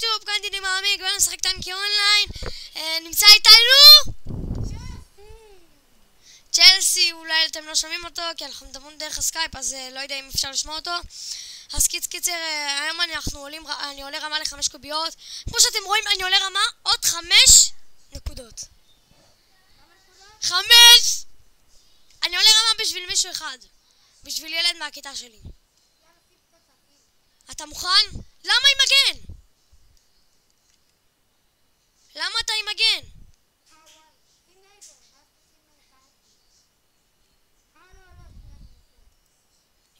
יוטיוב, כאן דידי מעמיק, ואני משחק טנקי אונליין. נמצא איתנו צ'לסי, אולי אתם לא שומעים אותו כי אנחנו מדברים דרך הסקייפ, אז לא יודע אם אפשר לשמוע אותו. אז קיצר, היום אני עולה רמה ל5 קוביות. כמו שאתם רואים, אני עולה רמה עוד 5 נקודות. 5! אני עולה רמה בשביל מישהו אחד, בשביל ילד מהכיתה שלי. אתה מוכן? למה עם מגן? למה אתה עם מגן?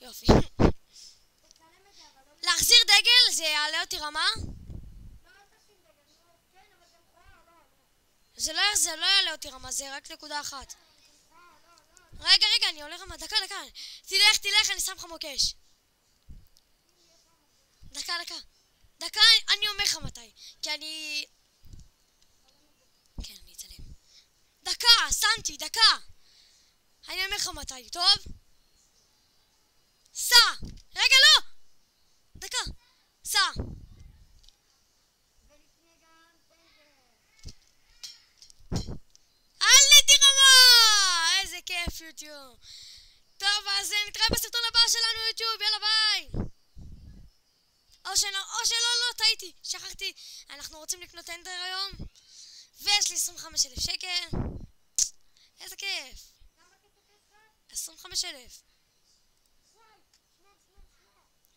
יופי. להחזיר דגל זה יעלה אותי רמה? זה לא יעלה אותי רמה, זה רק נקודה אחת. רגע, אני עולה רמה, דקה. תלך, אני שם לך מוקש. דקה, אני אומר לך מתי. כי אני... כן, אני אצלם. שמתי, דקה. אני אומר לך מתי, טוב? רגע, לא! דקה, עליתי רמה! איזה כיף יוטיוב. טוב, אז נתראה בסרטון הבא שלנו יוטיוב, יאללה ביי! או שלא, טעיתי, שכחתי. אנחנו רוצים לקנות אנדר היום, ויש לי 25,000 שקל. איזה כיף. 25,000.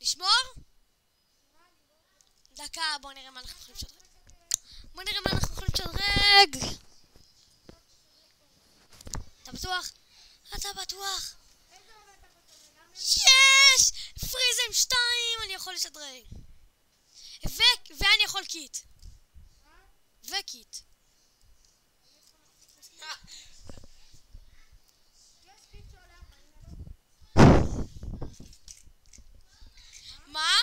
לשמור? דקה, בוא נראה מה אנחנו יכולים לשדרג. אתה בטוח? יש! פריזם 2 אני יכול לשדרג. ואני יכול קיט. וקיט. מה?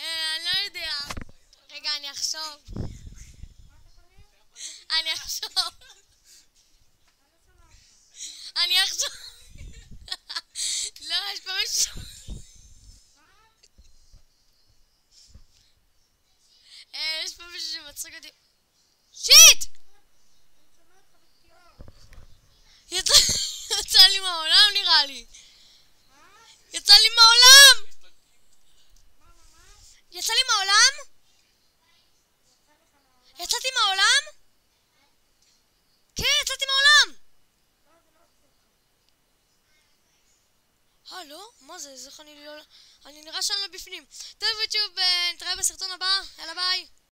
אני לא יודע. רגע, אני אחשוב. לא, יש פה משהו. יש פה משהו שמצחיק אותי. שיט! יצא לי מהעולם נראה לי. יצאתי מהעולם? כן, יצאתי מהעולם. לא? מה זה? איך אני נראה שאני לא בפנים. טוב יוטיוב,